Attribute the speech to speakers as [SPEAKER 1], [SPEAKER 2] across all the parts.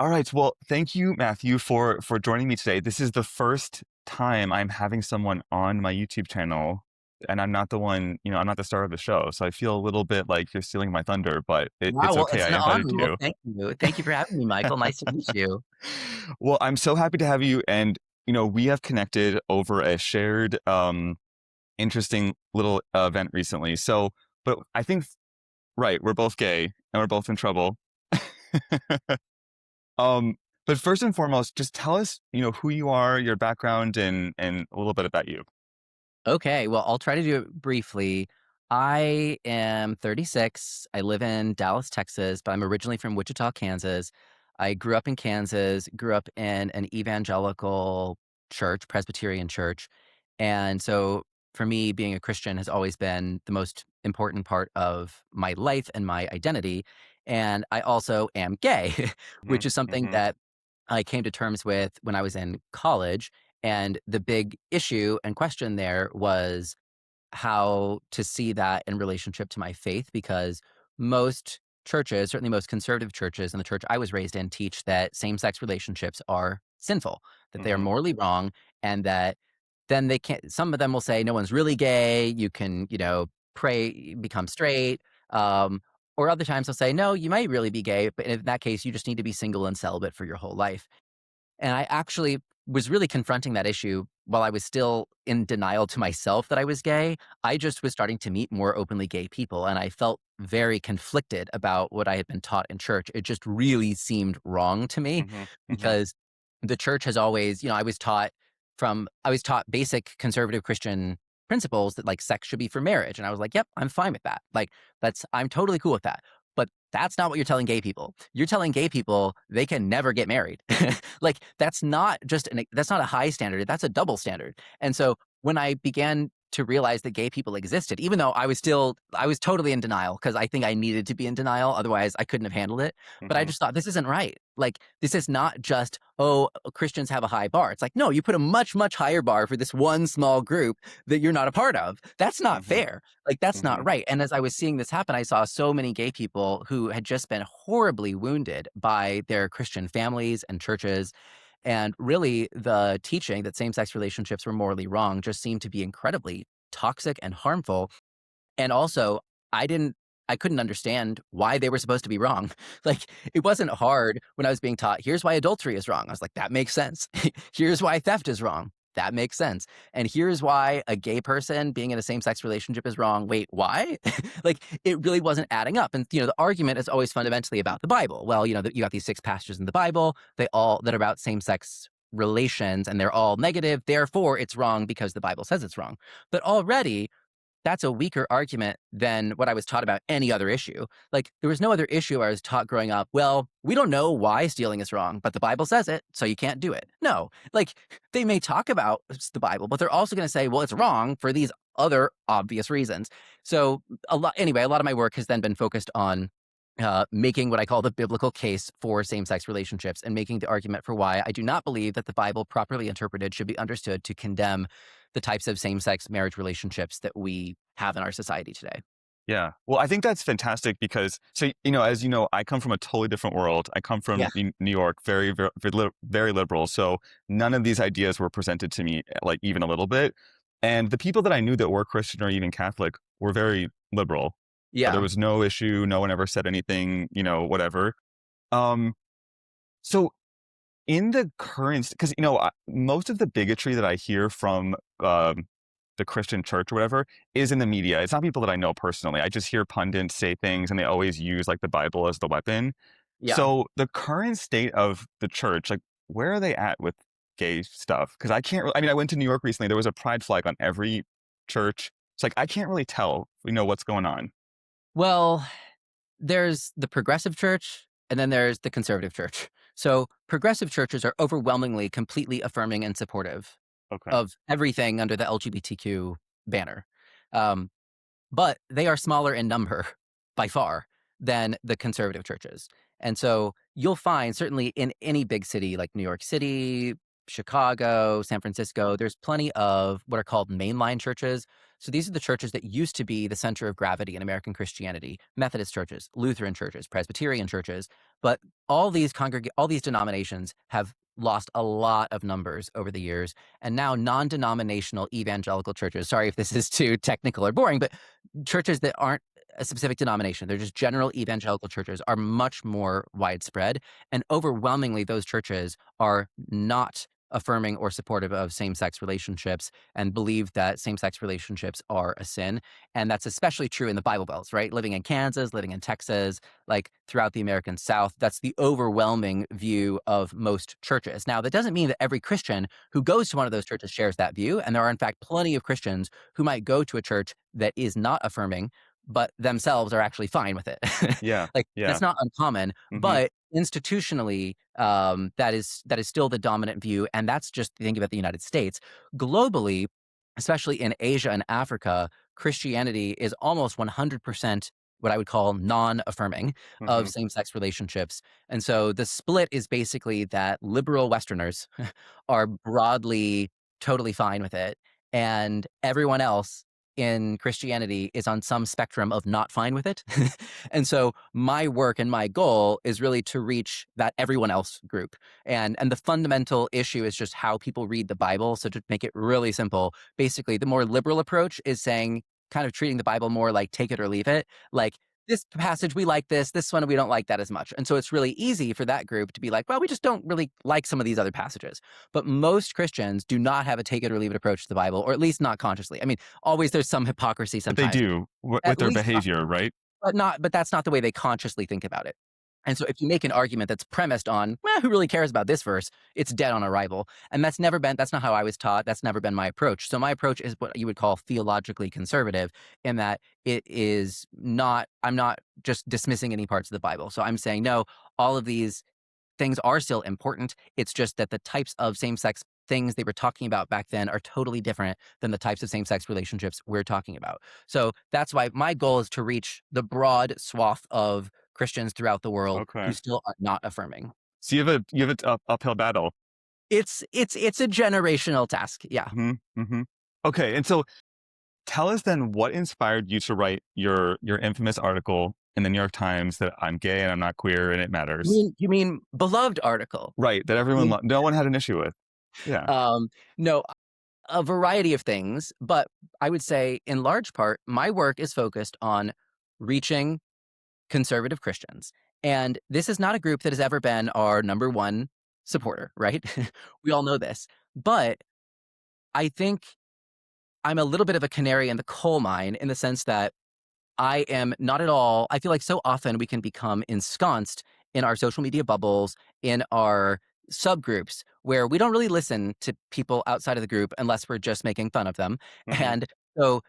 [SPEAKER 1] All right. Well, thank you, Matthew, for joining me today. This is the first time I'm having someone on my YouTube channel, and I'm not the one, I'm not the star of the show. So I feel a little bit like you're stealing my thunder, but
[SPEAKER 2] Wow,
[SPEAKER 1] it's
[SPEAKER 2] well,
[SPEAKER 1] okay.
[SPEAKER 2] it's
[SPEAKER 1] I
[SPEAKER 2] an honor.
[SPEAKER 1] invited
[SPEAKER 2] Well,
[SPEAKER 1] you.
[SPEAKER 2] thank you. Thank you for having me, Michael. Nice to meet you.
[SPEAKER 1] Well, I'm so happy to have you. And, we have connected over a shared, interesting little event recently. So, but I think, right, we're both gay and we're both in trouble. Um, but first and foremost, just tell us, who you are, your background, and a little bit about you.
[SPEAKER 2] Okay, well, I'll try to do it briefly. I am 36. I live in Dallas, Texas, but I'm originally from Wichita, Kansas. I grew up in Kansas, grew up in an evangelical church, Presbyterian church. And so for me, being a Christian has always been the most important part of my life and my identity. And I also am gay,
[SPEAKER 1] Hmm.
[SPEAKER 2] which is something
[SPEAKER 1] Hmm.
[SPEAKER 2] that I came to terms with when I was in college. And the big issue and question there was how to see that in relationship to my faith, because most churches, certainly most conservative churches, and the church I was raised in, teach that same sex relationships are sinful, that they are
[SPEAKER 1] Hmm.
[SPEAKER 2] morally wrong, and that then they can't, some of them will say, no one's really gay. You can, pray, become straight. Um, or other times they'll say, no, you might really be gay, but in that case, you just need to be single and celibate for your whole life. And I actually was really confronting that issue while I was still in denial to myself that I was gay. I just was starting to meet more openly gay people, and I felt very conflicted about what I had been taught in church. It just really seemed wrong to me
[SPEAKER 1] Hmm. Hmm.
[SPEAKER 2] because the church has always, I was taught basic conservative Christian principles that like sex should be for marriage. And I was like, yep, I'm fine with that. Like I'm totally cool with that. But that's not what you're telling gay people. You're telling gay people they can never get married. Like that's not a high standard. That's a double standard. And so when I began to realize that gay people existed, even though I was totally in denial because I think I needed to be in denial. Otherwise I couldn't have handled it. But I
[SPEAKER 1] Hmm.
[SPEAKER 2] just thought this isn't right. Like this is not just, oh, Christians have a high bar. It's like, no, you put a much, much higher bar for this one small group that you're not a part of. That's not
[SPEAKER 1] Hmm.
[SPEAKER 2] fair. Like that's
[SPEAKER 1] Hmm.
[SPEAKER 2] not right. And as I was seeing this happen, I saw so many gay people who had just been horribly wounded by their Christian families and churches. And really, the teaching that same sex relationships were morally wrong just seemed to be incredibly toxic and harmful. And also, I didn't I couldn't understand why they were supposed to be wrong. Like, it wasn't hard when I was being taught, "Here's why adultery is wrong." I was like, "That makes sense." "Here's why theft is wrong." "That makes sense." And here's why a gay person being in a same-sex relationship is wrong. Wait, why? Like, it really wasn't adding up. And, the argument is always fundamentally about the Bible. Well, you got these 6 passages in the Bible, they all that are about same-sex relations, and they're all negative, therefore, it's wrong because the Bible says it's wrong. But already that's a weaker argument than what I was taught about any other issue. Like, there was no other issue I was taught growing up. Well, we don't know why stealing is wrong, but the Bible says it, so you can't do it. No, like they may talk about the Bible, but they're also going to say, well, it's wrong for these other obvious reasons. So anyway, a lot of my work has then been focused on making what I call the biblical case for same-sex relationships and making the argument for why I do not believe that the Bible, properly interpreted, should be understood to condemn the types of same-sex marriage relationships that we have in our society today.
[SPEAKER 1] Yeah. Well, I think that's fantastic because, so, as you know, I come from a totally different world. I come
[SPEAKER 2] Yeah.
[SPEAKER 1] from New York, very, very, very liberal. So none of these ideas were presented to me, like even a little bit. And the people that I knew that were Christian or even Catholic were very liberal. There
[SPEAKER 2] Yeah.
[SPEAKER 1] was no issue. No one ever said anything, whatever. Um, so in the current, because most of the bigotry that I hear from the Christian church or whatever is in the media. It's not people that I know personally. I just hear pundits say things, and they always use like the Bible as the weapon.
[SPEAKER 2] Yeah.
[SPEAKER 1] So the current state of the church, like where are they at with gay stuff? Because I can't. I mean, I went to New York recently. There was a pride flag on every church. It's like I can't really tell, what's going on.
[SPEAKER 2] Well, there's the progressive church and then there's the conservative church. So progressive churches are overwhelmingly completely affirming and supportive
[SPEAKER 1] Okay.
[SPEAKER 2] of everything under the LGBTQ banner. Um, but they are smaller in number by far than the conservative churches. And so you'll find, certainly in any big city like New York City, Chicago, San Francisco, there's plenty of what are called mainline churches. So these are the churches that used to be the center of gravity in American Christianity: Methodist churches, Lutheran churches, Presbyterian churches. But all these denominations have lost a lot of numbers over the years, and now non-denominational evangelical churches. Sorry if this is too technical or boring, but churches that aren't a specific denomination, they're just general evangelical churches, are much more widespread. And overwhelmingly, those churches are not affirming or supportive of same sex relationships and believe that same sex relationships are a sin. And that's especially true in the Bible Belts, right? Living in Kansas, living in Texas, like throughout the American South, that's the overwhelming view of most churches. Now, that doesn't mean that every Christian who goes to one of those churches shares that view. And there are, in fact, plenty of Christians who might go to a church that is not affirming, but themselves are actually fine with it.
[SPEAKER 1] Yeah.
[SPEAKER 2] Like,
[SPEAKER 1] Yeah.
[SPEAKER 2] that's not uncommon,
[SPEAKER 1] Mhm.
[SPEAKER 2] but institutionally, that is still the dominant view, and that's just thinking about the United States. Globally, especially in Asia and Africa, Christianity is almost 100% what I would call non-affirming of
[SPEAKER 1] Mhm.
[SPEAKER 2] same-sex relationships, and so the split is basically that liberal Westerners are broadly totally fine with it, and everyone else in Christianity is on some spectrum of not fine with it. And so my work and my goal is really to reach that everyone else group. And the fundamental issue is just how people read the Bible. So to make it really simple, basically the more liberal approach is saying, kind of treating the Bible more like take it or leave it. Like, this passage we like, this one we don't like that as much. And so it's really easy for that group to be like, well, we just don't really like some of these other passages. But most Christians do not have a take it or leave it approach to the Bible, or at least not consciously. I mean, always there's some hypocrisy
[SPEAKER 1] But they
[SPEAKER 2] sometimes,
[SPEAKER 1] do with
[SPEAKER 2] at
[SPEAKER 1] their
[SPEAKER 2] least
[SPEAKER 1] behavior, right?
[SPEAKER 2] but that's not the way they consciously think about it. And so if you make an argument that's premised on, "Well, who really cares about this verse?" It's dead on arrival. And that's not how I was taught. That's never been my approach. So my approach is what you would call theologically conservative, in that it is not I'm not just dismissing any parts of the Bible. So I'm saying, no, all of these things are still important. It's just that the types of same-sex things they were talking about back then are totally different than the types of same-sex relationships we're talking about. So that's why my goal is to reach the broad swath of Christians throughout the world who
[SPEAKER 1] Okay.
[SPEAKER 2] still are not affirming.
[SPEAKER 1] So you have a uphill battle.
[SPEAKER 2] It's a generational task. Yeah.
[SPEAKER 1] Mhm. Mhm. Okay, and so tell us then what inspired you to write your infamous article in the New York Times that I'm gay and I'm not queer and it
[SPEAKER 2] You
[SPEAKER 1] matters.
[SPEAKER 2] mean you mean beloved article?
[SPEAKER 1] Right, that
[SPEAKER 2] You mean
[SPEAKER 1] no one had an issue with. Yeah.
[SPEAKER 2] no, a variety of things, but I would say in large part, my work is focused on reaching conservative Christians. And this is not a group that has ever been our number one supporter, right? We all know this. But I think I'm a little bit of a canary in the coal mine, in the sense that I am not at all. I feel like so often we can become ensconced in our social media bubbles, in our subgroups, where we don't really listen to people outside of the group unless we're just making fun of them.
[SPEAKER 1] Mhm.
[SPEAKER 2] And so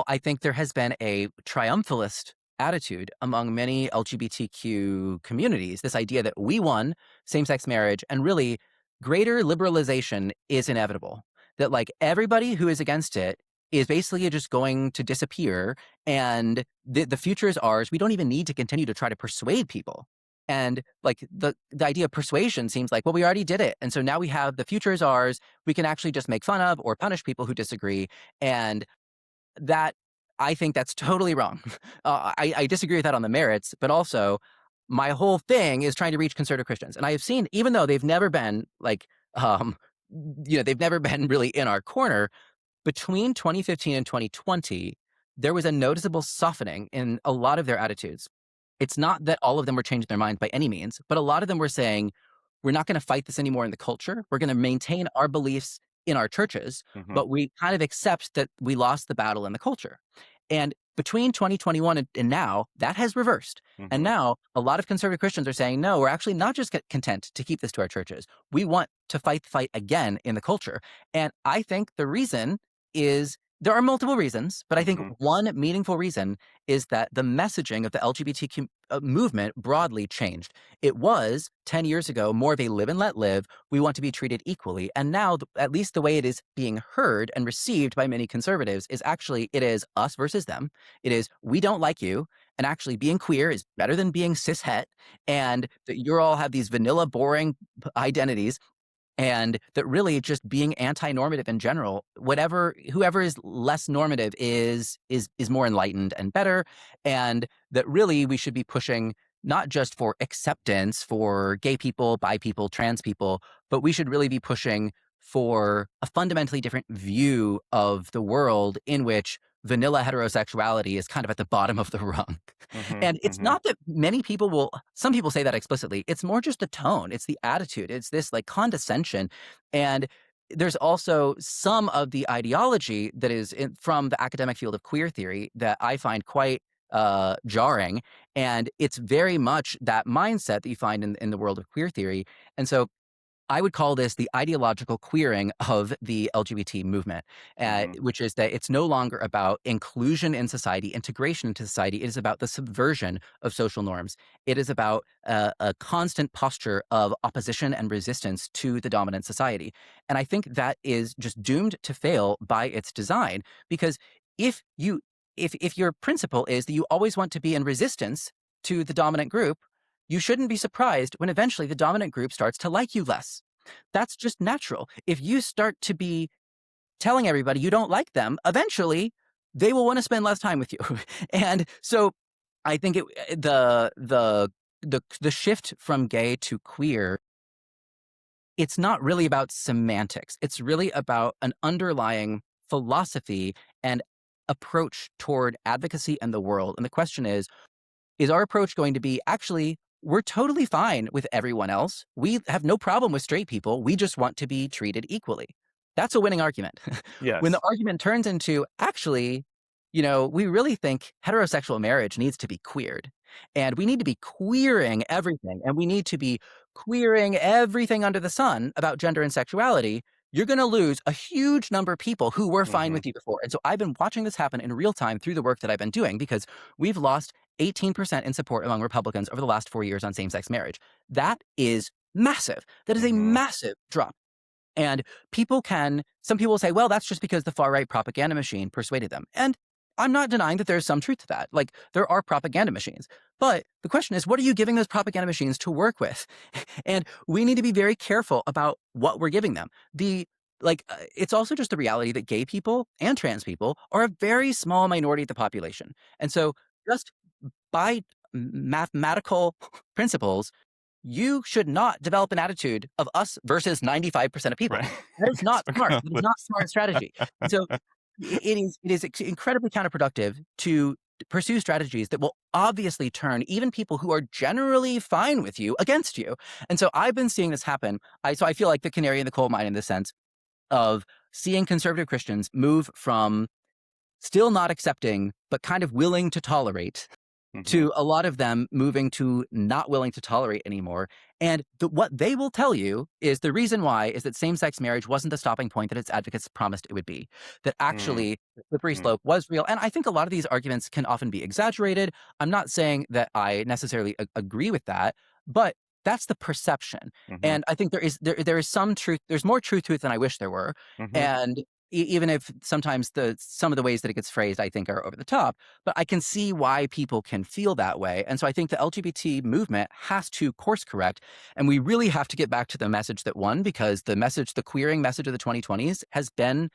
[SPEAKER 2] I think there has been a triumphalist attitude among many LGBTQ communities, this idea that we won same sex marriage, and really greater liberalization is inevitable. That, like, everybody who is against it is basically just going to disappear, and the future is ours. We don't even need to continue to try to persuade people. And, like, the idea of persuasion seems like, well, we already did it. And so now we have the future is ours. We can actually just make fun of or punish people who disagree. And that I think that's totally wrong. I disagree with that on the merits, but also my whole thing is trying to reach conservative Christians. And I have seen, even though they've never been like, um, they've never been really in our corner, between 2015 and 2020, there was a noticeable softening in a lot of their attitudes. It's not that all of them were changing their minds by any means, but a lot of them were saying, we're not going to fight this anymore in the culture. We're going to maintain our beliefs in our churches,
[SPEAKER 1] Mhm.
[SPEAKER 2] but we kind of accept that we lost the battle in the culture. And between 2021 and now, that has reversed. And
[SPEAKER 1] Mhm.
[SPEAKER 2] now a lot of conservative Christians are saying, no, we're actually not just content to keep this to our churches. We want to fight the fight again in the culture. And I think the reason is, there are multiple reasons, but I think
[SPEAKER 1] Mhm.
[SPEAKER 2] one meaningful reason is that the messaging of the LGBTQ movement broadly changed. It was 10 years ago more of a live and let live. We want to be treated equally. And now, at least the way it is being heard and received by many conservatives, is actually, it is us versus them. It is, we don't like you. And actually, being queer is better than being cis het. And that you all have these vanilla, boring identities, and that really just being anti-normative in general, whoever is less normative is more enlightened and better, and that really we should be pushing not just for acceptance for gay people, bi people, trans people, but we should really be pushing for a fundamentally different view of the world in which vanilla heterosexuality is kind of at the bottom of the rung.
[SPEAKER 1] Mhm,
[SPEAKER 2] And it's
[SPEAKER 1] mhm,
[SPEAKER 2] not that many people will some people say that explicitly. It's more just the tone, it's the attitude, it's this like condescension. And there's also some of the ideology that is from the academic field of queer theory that I find quite jarring. And it's very much that mindset that you find in the world of queer theory. And so I would call this the ideological queering of the LGBT movement,
[SPEAKER 1] mhm,
[SPEAKER 2] which is that it's no longer about inclusion in society, integration into society. It is about the subversion of social norms. It is about a constant posture of opposition and resistance to the dominant society. And I think that is just doomed to fail by its design, because if you if your principle is that you always want to be in resistance to the dominant group, you shouldn't be surprised when eventually the dominant group starts to like you less. That's just natural. If you start to be telling everybody you don't like them, eventually they will want to spend less time with you. And so I think the shift from gay to queer, it's not really about semantics. It's really about an underlying philosophy and approach toward advocacy and the world. And the question is our approach going to be actually, we're totally fine with everyone else. We have no problem with straight people. We just want to be treated equally. That's a winning argument. When the
[SPEAKER 1] yes,
[SPEAKER 2] argument turns into actually, we really think heterosexual marriage needs to be queered. And we need to be queering everything. And we need to be queering everything under the sun about gender and sexuality. You're going to lose a huge number of people who were fine
[SPEAKER 1] mhm,
[SPEAKER 2] with you before. And so I've been watching this happen in real time through the work that I've been doing, because we've lost 18% in support among Republicans over the last 4 years on same sex marriage. That is massive. That is a
[SPEAKER 1] mhm,
[SPEAKER 2] massive drop. And some people say, well, that's just because the far right propaganda machine persuaded them. And I'm not denying that there's some truth to that. Like, there are propaganda machines. But the question is, what are you giving those propaganda machines to work with? And we need to be very careful about what we're giving them. It's also just the reality that gay people and trans people are a very small minority of the population. And so, just by mathematical principles, you should not develop an attitude of us versus 95% of people.
[SPEAKER 1] right.
[SPEAKER 2] That is not smart. That is
[SPEAKER 1] Exactly.
[SPEAKER 2] not smart strategy. And so it is incredibly counterproductive to pursue strategies that will obviously turn even people who are generally fine with you against you. And so I've been seeing this happen. I feel like the canary in the coal mine in the sense of seeing conservative Christians move from still not accepting, but kind of willing to tolerate,
[SPEAKER 1] Mhm,
[SPEAKER 2] to a lot of them moving to not willing to tolerate anymore. And what they will tell you is the reason why is that same-sex marriage wasn't the stopping point that its advocates promised it would be. That
[SPEAKER 1] mm,
[SPEAKER 2] actually the slippery
[SPEAKER 1] mm,
[SPEAKER 2] slope was real. And I think a lot of these arguments can often be exaggerated. I'm not saying that I necessarily agree with that, but that's the perception.
[SPEAKER 1] mhm,
[SPEAKER 2] And I think there is some truth. There's more truth to it than I wish there were.
[SPEAKER 1] mhm,
[SPEAKER 2] And even if sometimes some of the ways that it gets phrased, I think, are over the top, but I can see why people can feel that way. And so I think the LGBT movement has to course correct. And we really have to get back to the message that won, because the queering message of the 2020s has been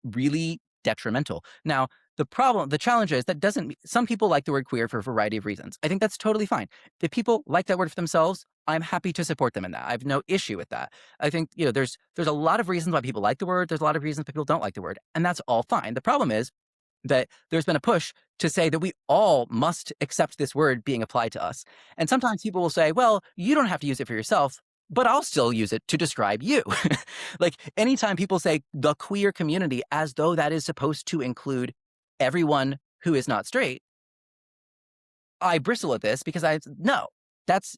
[SPEAKER 2] really detrimental. Now, the challenge is that doesn't, some people like the word queer for a variety of reasons. I think that's totally fine. If people like that word for themselves, I'm happy to support them in that. I have no issue with that. I think, there's a lot of reasons why people like the word. There's a lot of reasons people don't like the word, and that's all fine. The problem is that there's been a push to say that we all must accept this word being applied to us. And sometimes people will say, well, you don't have to use it for yourself, but I'll still use it to describe you. Like, anytime people say the queer community as though that is supposed to include everyone who is not straight, I bristle at this, because no, that's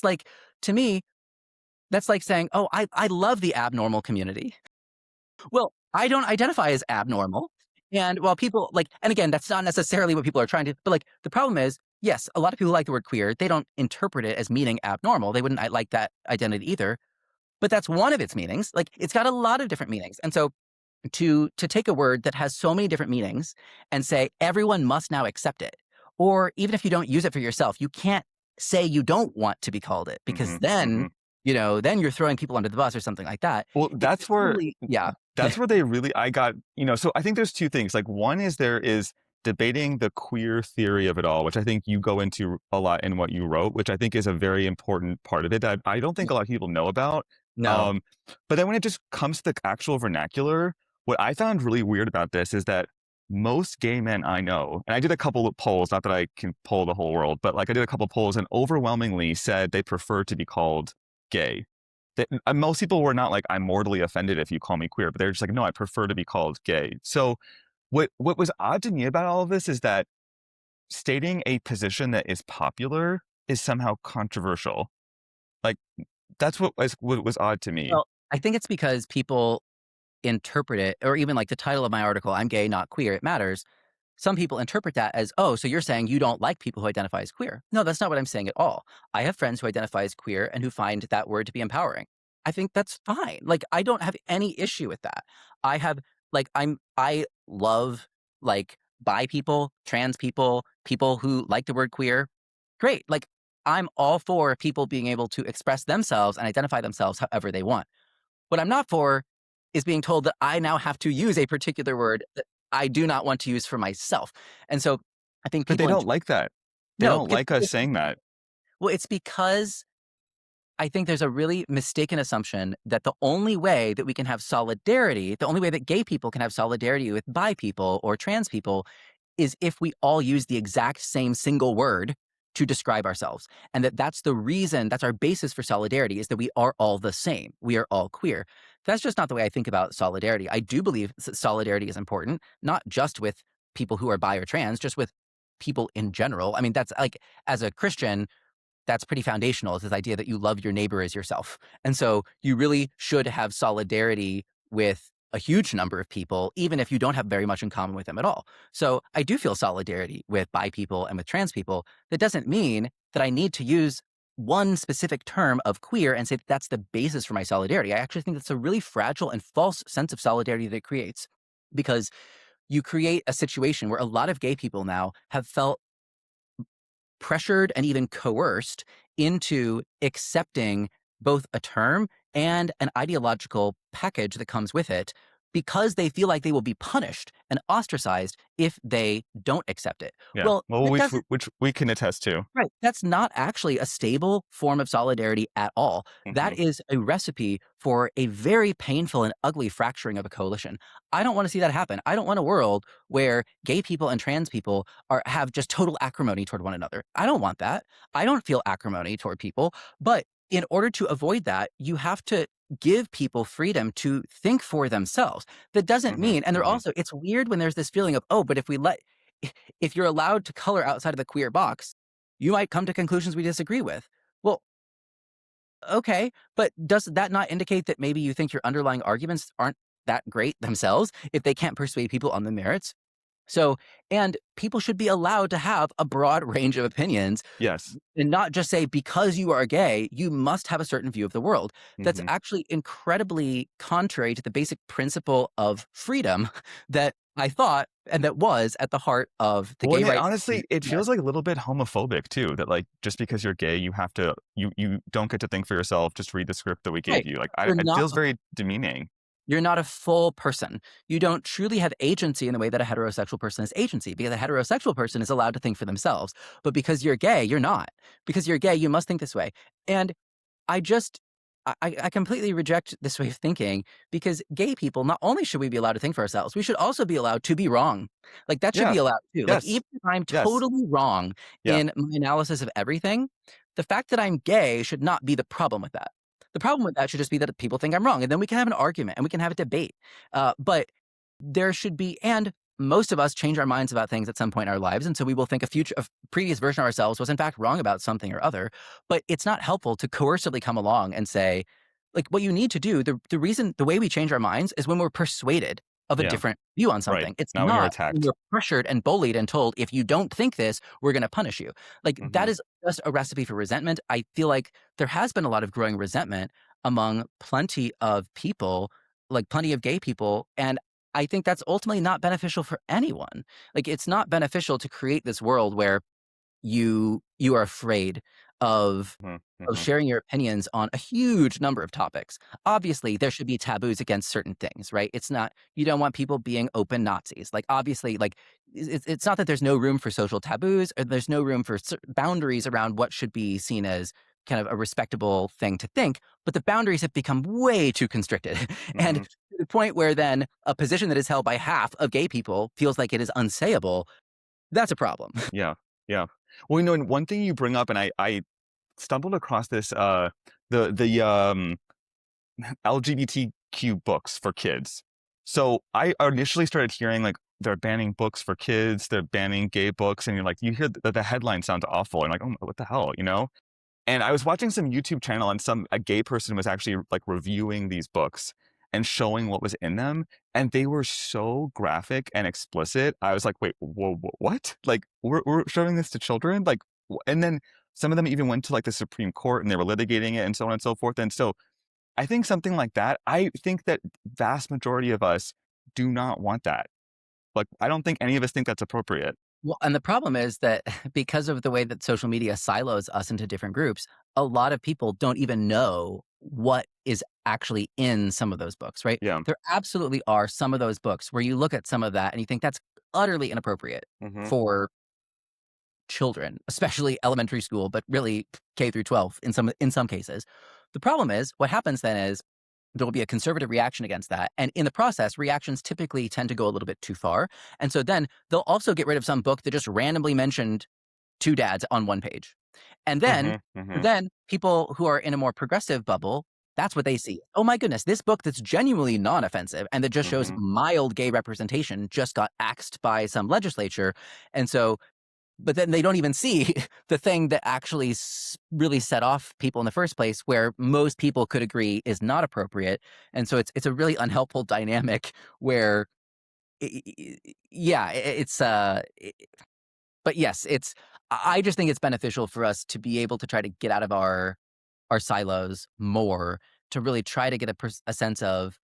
[SPEAKER 2] like, to me, that's like saying, oh, I love the abnormal community. Well, I don't identify as abnormal. And while people like, and again, that's not necessarily what people are trying to, but like, the problem is, yes, a lot of people like the word queer. They don't interpret it as meaning abnormal. They wouldn't like that identity either. But that's one of its meanings. Like, it's got a lot of different meanings. And so to take a word that has so many different meanings and say everyone must now accept it, or even if you don't use it for yourself, you can't say you don't want to be called it, because
[SPEAKER 1] mhm,
[SPEAKER 2] then
[SPEAKER 1] mhm.
[SPEAKER 2] then you're throwing people under the bus or something like that.
[SPEAKER 1] Well,
[SPEAKER 2] It's totally yeah.
[SPEAKER 1] that's where they really I got, so I think there's two things. Like one is there is debating the queer theory of it all, which I think you go into a lot in what you wrote, which I think is a very important part of it that I don't think a lot of people know about.
[SPEAKER 2] No.
[SPEAKER 1] Um, but then when it just comes to the actual vernacular, what I found really weird about this is that most gay men I know, and I did a couple of polls, not that I can poll the whole world, but like I did a couple of polls and overwhelmingly said they prefer to be called gay. Most people were not like, I'm mortally offended if you call me queer, but they're just like, no, I prefer to be called gay. So what was odd to me about all of this is that stating a position that is popular is somehow controversial. Like that's what was odd to me.
[SPEAKER 2] Well, I think it's because people interpret it, or even like the title of my article, I'm gay, not queer, it matters. Some people interpret that as, oh, so you're saying you don't like people who identify as queer. No, that's not what I'm saying at all. I have friends who identify as queer and who find that word to be empowering. I think that's fine. Like, I don't have any issue with that. I have, I love like bi people, trans people, people who like the word queer. Great. Like, I'm all for people being able to express themselves and identify themselves however they want. What I'm not for is being told that I now have to use a particular word that I do not want to use for myself. And so I think
[SPEAKER 1] But they
[SPEAKER 2] people
[SPEAKER 1] don't like that. They
[SPEAKER 2] no,
[SPEAKER 1] don't
[SPEAKER 2] because
[SPEAKER 1] like us saying that.
[SPEAKER 2] well, it's because I think there's a really mistaken assumption that the only way that we can have solidarity, the only way that gay people can have solidarity with bi people or trans people is if we all use the exact same single word to describe ourselves. And that's the reason, that's our basis for solidarity, is that we are all the same. We are all queer. That's just not the way I think about solidarity. I do believe solidarity is important, not just with people who are bi or trans, just with people in general. I mean, that's like, as a Christian, that's pretty foundational, is this idea that you love your neighbor as yourself. And so you really should have solidarity with a huge number of people, even if you don't have very much in common with them at all. So I do feel solidarity with bi people and with trans people. That doesn't mean that I need to use one specific term of queer and say that that's the basis for my solidarity. I actually think that's a really fragile and false sense of solidarity that it creates, because you create a situation where a lot of gay people now have felt pressured and even coerced into accepting both a term and an ideological package that comes with it, because they feel like they will be punished and ostracized if they don't accept it.
[SPEAKER 1] Yeah.
[SPEAKER 2] Well,
[SPEAKER 1] Well,
[SPEAKER 2] that
[SPEAKER 1] which
[SPEAKER 2] doesn't
[SPEAKER 1] which we can attest to.
[SPEAKER 2] right. That's not actually a stable form of solidarity at all.
[SPEAKER 1] Hmm.
[SPEAKER 2] That is a recipe for a very painful and ugly fracturing of a coalition. I don't want to see that happen. I don't want a world where gay people and trans people have just total acrimony toward one another. I don't want that. I don't feel acrimony toward people, but in order to avoid that, you have to give people freedom to think for themselves. That doesn't
[SPEAKER 1] Hmm.
[SPEAKER 2] mean, and they're
[SPEAKER 1] Hmm.
[SPEAKER 2] also, it's weird when there's this feeling of, oh, but if you're allowed to color outside of the queer box, you might come to conclusions we disagree with. Well, okay, but does that not indicate that maybe you think your underlying arguments aren't that great themselves if they can't persuade people on the merits? So, and people should be allowed to have a broad range of opinions
[SPEAKER 1] Yes.
[SPEAKER 2] and not just say, because you are gay, you must have a certain view of the world. That's
[SPEAKER 1] Hmm.
[SPEAKER 2] actually incredibly contrary to the basic principle of freedom that I thought and that was at the heart of the
[SPEAKER 1] Well,
[SPEAKER 2] gay
[SPEAKER 1] and it
[SPEAKER 2] rights
[SPEAKER 1] honestly,
[SPEAKER 2] movement
[SPEAKER 1] it
[SPEAKER 2] in
[SPEAKER 1] feels
[SPEAKER 2] America.
[SPEAKER 1] like a little bit homophobic too, that like just because you're gay, you have to you don't get to think for yourself, just read the script that we gave
[SPEAKER 2] Right.
[SPEAKER 1] you. Like
[SPEAKER 2] You're
[SPEAKER 1] it
[SPEAKER 2] not
[SPEAKER 1] feels very demeaning.
[SPEAKER 2] You're not a full person. You don't truly have agency in the way that a heterosexual person has agency, because a heterosexual person is allowed to think for themselves. But because you're gay, you're not. Because you're gay, you must think this way. And I just I completely reject this way of thinking, because gay people, not only should we be allowed to think for ourselves, we should also be allowed to be wrong. Like, that should
[SPEAKER 1] Yeah.
[SPEAKER 2] be allowed too. Like,
[SPEAKER 1] Yes.
[SPEAKER 2] even if I'm
[SPEAKER 1] Yes.
[SPEAKER 2] totally wrong
[SPEAKER 1] Yeah.
[SPEAKER 2] in my analysis of everything, the fact that I'm gay should not be the problem with that. The problem with that should just be that people think I'm wrong, and then we can have an argument and we can have a debate. But there should be, and most of us change our minds about things at some point in our lives, and so we will think a previous version of ourselves was in fact wrong about something or other. But it's not helpful to coercively come along and say, like, what you need to do, the way we change our minds is when we're persuaded of a
[SPEAKER 1] Yeah.
[SPEAKER 2] different view on
[SPEAKER 1] Right.
[SPEAKER 2] something. It's
[SPEAKER 1] Not when you're
[SPEAKER 2] not when
[SPEAKER 1] attacked.
[SPEAKER 2] you're pressured and bullied and told, if you don't think this, we're going to punish you. Like, that
[SPEAKER 1] Hmm.
[SPEAKER 2] is just a recipe for resentment. I feel like there has been a lot of growing resentment among plenty of people, like plenty of gay people. And I think that's ultimately not beneficial for anyone. Like, it's not beneficial to create this world where you are afraid of
[SPEAKER 1] Mhm,
[SPEAKER 2] of
[SPEAKER 1] mhm,
[SPEAKER 2] sharing your opinions on a huge number of topics. Obviously, there should be taboos against certain things, right? It's not you don't want people being open Nazis. Like, obviously, like, it's not that there's no room for social taboos or there's no room for boundaries around what should be seen as kind of a respectable thing to think, but the boundaries have become way too constricted. And
[SPEAKER 1] mhm.
[SPEAKER 2] to the point where then a position that is held by half of gay people feels like it is unsayable, that's a problem.
[SPEAKER 1] Yeah, yeah. Well, and one thing you bring up, and I stumbled across this, the LGBTQ books for kids. So I initially started hearing like they're banning books for kids, they're banning gay books, and you're like, you hear the headline sounds awful, and like, oh, what the hell, you know? And I was watching some YouTube channel, and a gay person was actually like reviewing these books and showing what was in them, and they were so graphic and explicit. I was like, wait, whoa, what? Like, we're showing this to children? Like, and then some of them even went to like the Supreme Court and they were litigating it and so on and so forth. And so I think something like that, I think that vast majority of us do not want that. Like, I don't think any of us think that's appropriate.
[SPEAKER 2] Well, and the problem is that because of the way that social media silos us into different groups, a lot of people don't even know what is actually in some of those books, right?
[SPEAKER 1] Yeah.
[SPEAKER 2] There absolutely are some of those books where you look at some of that and you think that's utterly inappropriate
[SPEAKER 1] Mhm.
[SPEAKER 2] for children, especially elementary school, but really K through 12 in some cases. The problem is what happens then is there will be a conservative reaction against that. And in the process, reactions typically tend to go a little bit too far. And so then they'll also get rid of some book that just randomly mentioned two dads on one page. And then,
[SPEAKER 1] Mhm. Mhm.
[SPEAKER 2] then people who are in a more progressive bubble, that's what they see. Oh my goodness, this book that's genuinely non offensive and that just shows
[SPEAKER 1] Mhm.
[SPEAKER 2] mild gay representation just got axed by some legislature. And so but then they don't even see the thing that actually really set off people in the first place, where most people could agree is not appropriate. And so it's a really unhelpful dynamic where, yeah, it's but yes, it's. I just think it's beneficial for us to be able to try to get out of our silos more to really try to get a sense of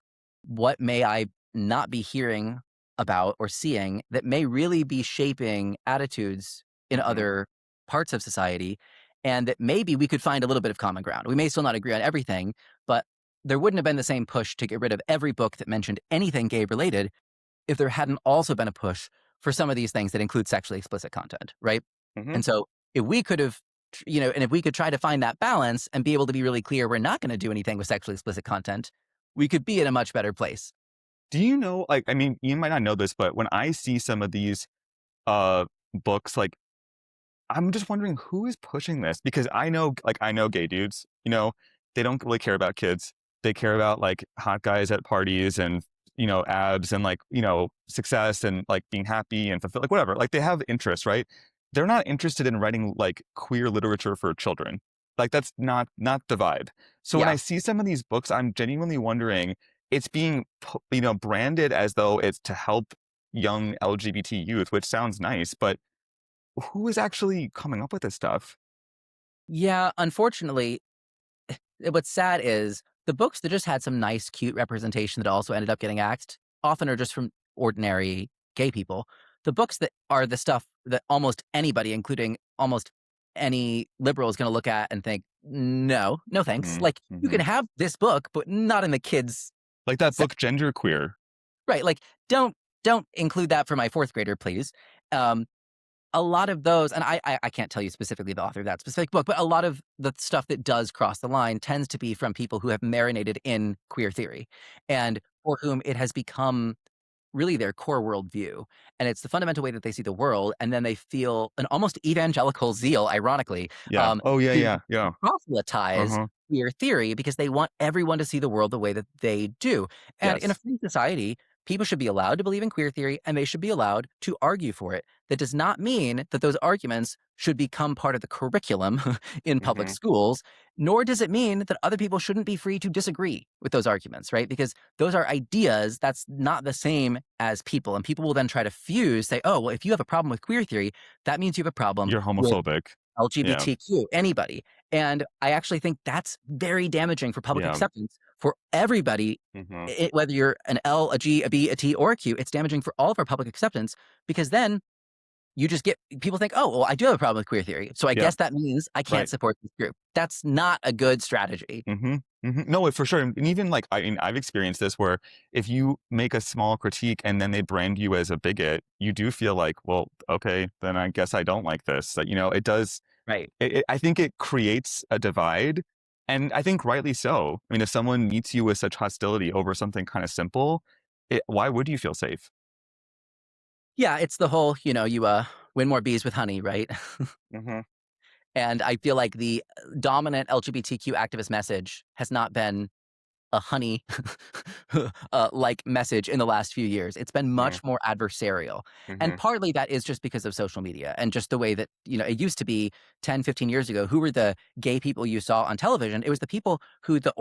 [SPEAKER 2] what may I not be hearing about or seeing that may really be shaping attitudes in
[SPEAKER 1] Mhm.
[SPEAKER 2] other parts of society, and that maybe we could find a little bit of common ground. We may still not agree on everything, but there wouldn't have been the same push to get rid of every book that mentioned anything gay related if there hadn't also been a push for some of these things that include sexually explicit content, right?
[SPEAKER 1] Mhm.
[SPEAKER 2] And so if we could have, and if we could try to find that balance and be able to be really clear, we're not going to do anything with sexually explicit content, we could be in a much better place.
[SPEAKER 1] Do you know, like, I mean, you might not know this, but when I see some of these uh books, like, I'm just wondering who is pushing this because I know gay dudes, they don't really care about kids. They care about like hot guys at parties and, abs and like, success and like being happy and fulfill like whatever. Like they have interests, right? They're not interested in writing like queer literature for children. Like that's not the vibe. So when I
[SPEAKER 2] Yeah.
[SPEAKER 1] see some of these books, I'm genuinely wondering it's being, branded as though it's to help young LGBT youth, which sounds nice, but who is actually coming up with this stuff?
[SPEAKER 2] Yeah. Unfortunately, what's sad is the books that just had some nice, cute representation that also ended up getting axed often are just from ordinary gay people. The books that are the stuff that almost anybody, including almost any liberal, is going to look at and think, no, no thanks.
[SPEAKER 1] Mhm,
[SPEAKER 2] Like, you can
[SPEAKER 1] mhm.
[SPEAKER 2] have this book, but not in the kids'
[SPEAKER 1] Like that book,
[SPEAKER 2] section.
[SPEAKER 1] Genderqueer.
[SPEAKER 2] Right. Like, don't include that for my fourth grader, please. Um, a lot of those, and I can't tell you specifically the author of that specific book, but a lot of the stuff that does cross the line tends to be from people who have marinated in queer theory and for whom it has become really their core worldview. And it's the fundamental way that they see the world. And then they feel an almost evangelical zeal, ironically,
[SPEAKER 1] Yeah. Oh, yeah,
[SPEAKER 2] to
[SPEAKER 1] yeah, yeah.
[SPEAKER 2] proselytize
[SPEAKER 1] Uh-huh.
[SPEAKER 2] queer theory because they want everyone to see the world the way that they do. And in a
[SPEAKER 1] Yes.
[SPEAKER 2] free society, people should be allowed to believe in queer theory and they should be allowed to argue for it. That does not mean that those arguments should become part of the curriculum in public
[SPEAKER 1] Mhm.
[SPEAKER 2] schools, nor does it mean that other people shouldn't be free to disagree with those arguments, right? Because those are ideas. That's not the same as people. And people will then try to say, oh, well, if you have a problem with queer theory, that means you have a problem
[SPEAKER 1] You're
[SPEAKER 2] with
[SPEAKER 1] homophobic. Yeah.
[SPEAKER 2] LGBTQ, anybody. And I actually think that's very damaging for public
[SPEAKER 1] Yeah.
[SPEAKER 2] acceptance for everybody,
[SPEAKER 1] Mhm.
[SPEAKER 2] whether you're an L, a G, a B, a T, or a Q. It's damaging for all of our public acceptance because then you just get people think, "Oh, well, I do have a problem with queer theory, so I
[SPEAKER 1] Yeah,
[SPEAKER 2] guess that means I can't
[SPEAKER 1] right.
[SPEAKER 2] support this group." That's not a good strategy.
[SPEAKER 1] Mhm, mhm. No, for sure, and even, like, I mean, I've experienced this where if you make a small critique and then they brand you as a bigot, you do feel like, "Well, okay, then I guess I don't like this." Like, it does
[SPEAKER 2] Right.
[SPEAKER 1] I think it creates a divide, and I think rightly so. I mean, if someone meets you with such hostility over something kinda simple, why would you feel safe?
[SPEAKER 2] Yeah, it's the whole, you, win more bees with honey, right?
[SPEAKER 1] Mhm,
[SPEAKER 2] And I feel like the dominant LGBTQ activist message has not been a honey like message in the last few years. It's been
[SPEAKER 1] mm,
[SPEAKER 2] much more adversarial. And
[SPEAKER 1] mhm,
[SPEAKER 2] partly that is just because of social media and just the way that, it used to be 10, 15 years ago. Who were the gay people you saw on television? It was the people who the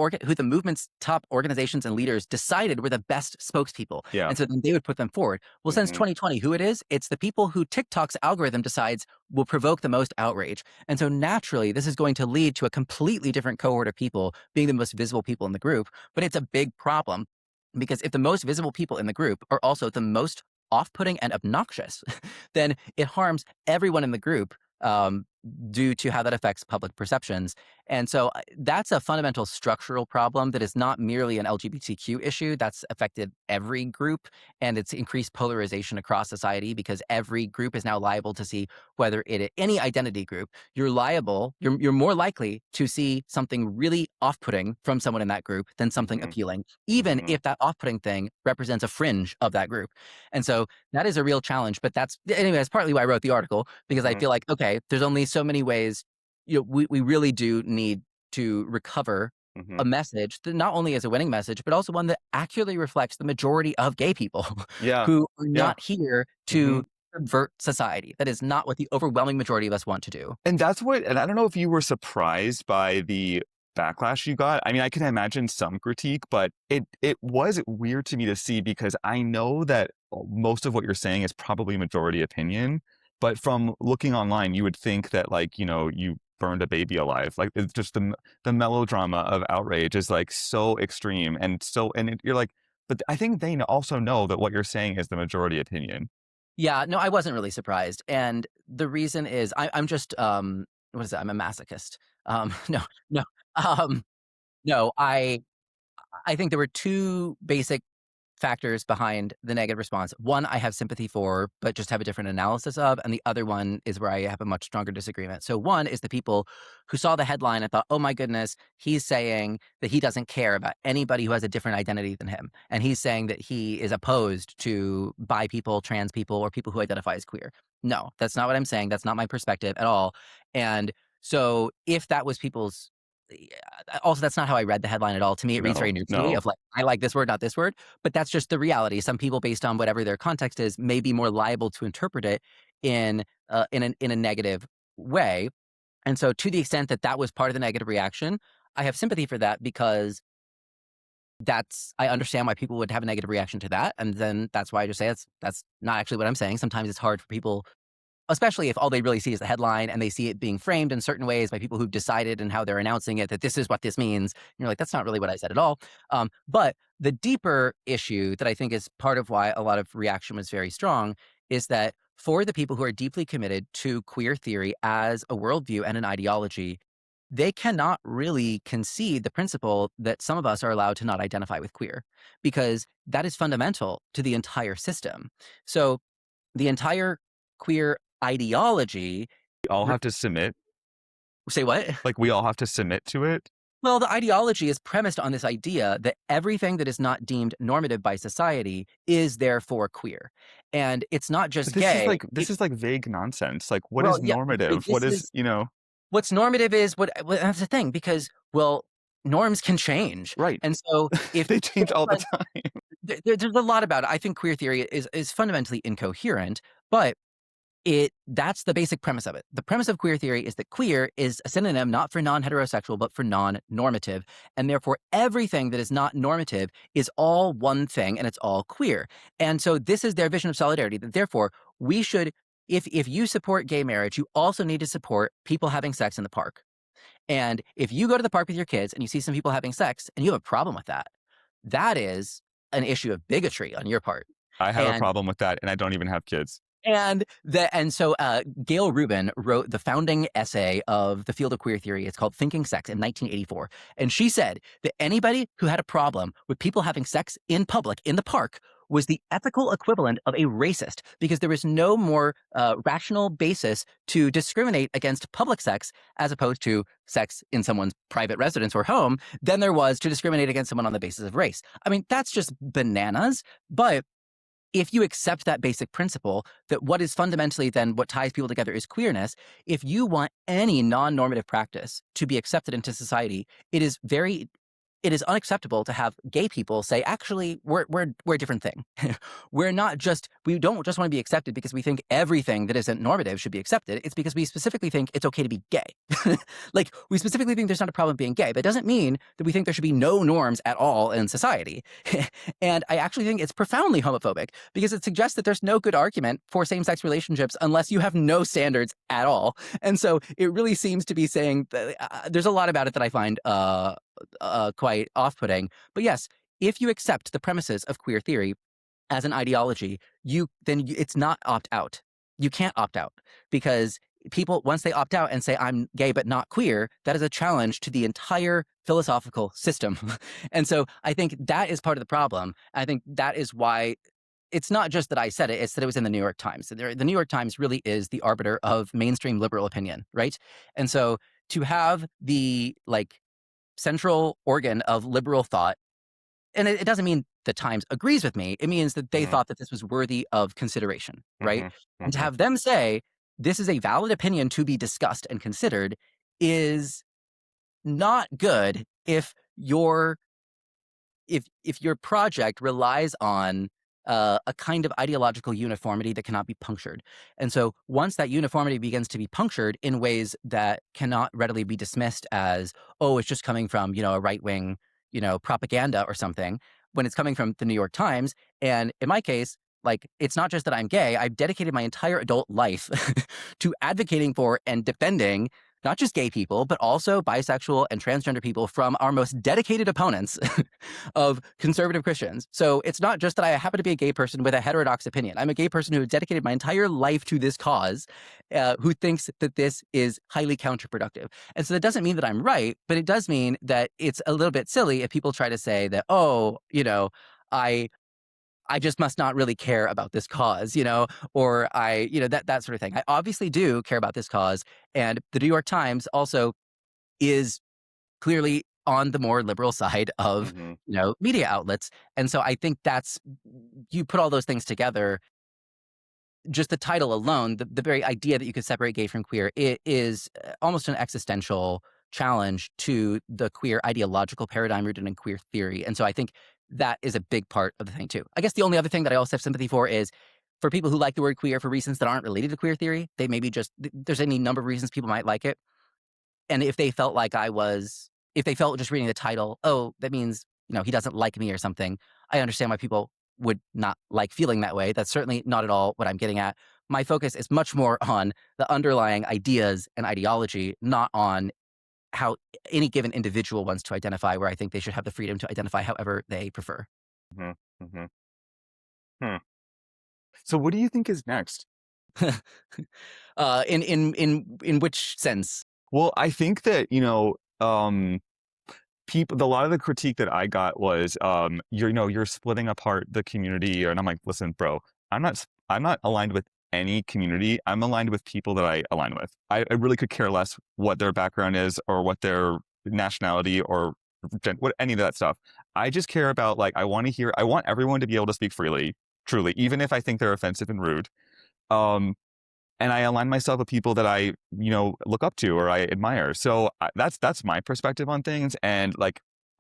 [SPEAKER 2] movement's top organizations and leaders decided were the best spokespeople.
[SPEAKER 1] yeah,
[SPEAKER 2] And so then they would put them forward. Well, since
[SPEAKER 1] mhm,
[SPEAKER 2] 2020, who it is? It's the people who TikTok's algorithm decides will provoke the most outrage. And so naturally, this is going to lead to a completely different cohort of people being the most visible people in the group. But it's a big problem because if the most visible people in the group are also the most off putting and obnoxious, then it harms everyone in the group um, due to how that affects public perceptions. And so that's a fundamental structural problem that is not merely an LGBTQ issue. That's affected every group and it's increased polarization across society because every group is now liable to see whether any identity group, you're more likely to see something really off-putting from someone in that group than something
[SPEAKER 1] mhm,
[SPEAKER 2] appealing, even
[SPEAKER 1] mhm,
[SPEAKER 2] if that off-putting thing represents a fringe of that group. And so that is a real challenge. But that's partly why I wrote the article, because I
[SPEAKER 1] mhm,
[SPEAKER 2] feel like, okay, there's only so many ways, we really do need to recover
[SPEAKER 1] mhm.
[SPEAKER 2] a message that not only is a winning message, but also one that accurately reflects the majority of gay people
[SPEAKER 1] Yeah,
[SPEAKER 2] who are
[SPEAKER 1] yeah,
[SPEAKER 2] not here to
[SPEAKER 1] mhm.
[SPEAKER 2] subvert society. That is not what the overwhelming majority of us want to do.
[SPEAKER 1] And I don't know if you were surprised by the backlash you got. I mean, I can imagine some critique, but it was weird to me to see because I know that most of what you're saying is probably majority opinion, but from looking online, you would think that like, you burned a baby alive. Like it's just the melodrama of outrage is like so extreme you're like, but I think they also know that what you're saying is the majority opinion.
[SPEAKER 2] Yeah, no, I wasn't really surprised, and the reason is I'm just, what is it? I'm a masochist. No, no, um, no, I think there were 2 basic factors behind the negative response. One, I have sympathy for, but just have a different analysis of, and the other one is where I have a much stronger disagreement. So one is the people who saw the headline and thought, "Oh my goodness, he's saying that he doesn't care about anybody who has a different identity than him, and he's saying that he is opposed to bi people, trans people, or people who identify as queer." No, that's not what I'm saying. That's not my perspective at all. And so if that was people's also, that's not how I read the headline at all. To me, it reads very
[SPEAKER 1] No,
[SPEAKER 2] neutrally
[SPEAKER 1] no.
[SPEAKER 2] of like, I like this word, not this word. But that's just the reality. Some people, based on whatever their context is, may be more liable to interpret it in a negative way. And so, to the extent that that was part of the negative reaction, I have sympathy for that because I understand why people would have a negative reaction to that, and then that's why I just say that's not actually what I'm saying. Sometimes it's hard for people, especially if all they really see is the headline and they see it being framed in certain ways by people who've decided and how they're announcing it that this is what this means. And you're like, that's not really what I said at all. But the deeper issue that I think is part of why a lot of reaction was very strong is that for the people who are deeply committed to queer theory as a worldview and an ideology, they cannot really concede the principle that some of us are allowed to not identify with queer because that is fundamental to the entire system. So the entire queer ideology
[SPEAKER 1] We all
[SPEAKER 2] re
[SPEAKER 1] have to submit.
[SPEAKER 2] say what?
[SPEAKER 1] Like we all have to submit to it.
[SPEAKER 2] Well, the ideology is premised on this idea that everything that is not deemed normative by society is therefore queer. And it's not
[SPEAKER 1] But
[SPEAKER 2] just
[SPEAKER 1] this is
[SPEAKER 2] gay.
[SPEAKER 1] like this is like vague nonsense. Like what
[SPEAKER 2] Well,
[SPEAKER 1] is
[SPEAKER 2] yeah,
[SPEAKER 1] normative?
[SPEAKER 2] this
[SPEAKER 1] What is,
[SPEAKER 2] is
[SPEAKER 1] you know?
[SPEAKER 2] what's normative is that's the thing because, well, norms can change.
[SPEAKER 1] Right.
[SPEAKER 2] And so if
[SPEAKER 1] They change all the
[SPEAKER 2] like,
[SPEAKER 1] time.
[SPEAKER 2] there's a lot about it. I think queer theory is fundamentally incoherent, but that's the basic premise of it. The premise of queer theory is that queer is a synonym not for non-heterosexual, but for non-normative. And therefore, everything that is not normative is all one thing and it's all queer. And so this is their vision of solidarity. That therefore, we should, if you support gay marriage, you also need to support people having sex in the park. And if you go to the park with your kids and you see some people having sex and you have a problem with that, that is an issue of bigotry on your part.
[SPEAKER 1] I have a
[SPEAKER 2] And
[SPEAKER 1] problem with that and I don't even have kids.
[SPEAKER 2] And so Gail Rubin wrote the founding essay of the field of queer theory. It's called Thinking Sex in 1984. And she said that anybody who had a problem with people having sex in public, in the park, was the ethical equivalent of a racist because there was no more rational basis to discriminate against public sex as opposed to sex in someone's private residence or home than there was to discriminate against someone on the basis of race. I mean, that's just bananas. But if you accept that basic principle that what is fundamentally then what ties people together is queerness, if you want any non-normative practice to be accepted into society, it is unacceptable to have gay people say, actually, we're a different thing. We don't just want to be accepted because we think everything that isn't normative should be accepted. It's because we specifically think it's okay to be gay. Like, we specifically think there's not a problem being gay, but it doesn't mean that we think there should be no norms at all in society. And I actually think it's profoundly homophobic because it suggests that there's no good argument for same-sex relationships unless you have no standards at all. And so it really seems to be saying that, there's a lot about it that I find quite off-putting. But yes, if you accept the premises of queer theory as an ideology, it's not opt out. You can't opt out because people, once they opt out and say, I'm gay but not queer, that is a challenge to the entire philosophical system. And so I think that is part of the problem. I think that is why it's not just that I said it, it's that it was in the New York Times. The New York Times really is the arbiter of mainstream liberal opinion, right? And so to have the central organ of liberal thought, and it doesn't mean the Times agrees with me. It means that they
[SPEAKER 1] Mhm,
[SPEAKER 2] thought that this was worthy of consideration, right?
[SPEAKER 1] mhm,
[SPEAKER 2] And to
[SPEAKER 1] mhm,
[SPEAKER 2] have them say this is a valid opinion to be discussed and considered is not good if your project relies on a kind of ideological uniformity that cannot be punctured. And so once that uniformity begins to be punctured in ways that cannot readily be dismissed as, oh, it's just coming from, a right-wing, propaganda or something, when it's coming from the New York Times, and in my case, it's not just that I'm gay, I've dedicated my entire adult life to advocating for and defending not just gay people, but also bisexual and transgender people from our most dedicated opponents of conservative Christians. So it's not just that I happen to be a gay person with a heterodox opinion. I'm a gay person who has dedicated my entire life to this cause, who thinks that this is highly counterproductive. And so that doesn't mean that I'm right, but it does mean that it's a little bit silly if people try to say that, oh, I I just must not really care about this cause, or that sort of thing. I obviously do care about this cause. And the New York Times also is clearly on the more liberal side of,
[SPEAKER 1] mhm,
[SPEAKER 2] media outlets. And so I think you put all those things together, just the title alone, the very idea that you could separate gay from queer, it is almost an existential challenge to the queer ideological paradigm rooted in queer theory. And so I think that is a big part of the thing too. I guess the only other thing that I also have sympathy for is for people who like the word queer for reasons that aren't related to queer theory. They maybe there's any number of reasons people might like it. And if they felt if they felt just reading the title, oh, that means, he doesn't like me or something, I understand why people would not like feeling that way. That's certainly not at all what I'm getting at. My focus is much more on the underlying ideas and ideology, not on how any given individual wants to identify, where I think they should have the freedom to identify however they prefer.
[SPEAKER 1] mhm, mhm. Hmm. So what do you think is next?
[SPEAKER 2] In which sense?
[SPEAKER 1] Well, I think that, people, a lot of the critique that I got was, you're splitting apart the community, and I'm like, listen, bro, I'm not aligned with any community. I'm aligned with people that I align with. I really could care less what their background is or what their nationality or what any of that stuff. I just care about I want everyone to be able to speak freely, truly, even if I think they're offensive and rude. Um, and I align myself with people that I, look up to or I admire. So that's my perspective on things. And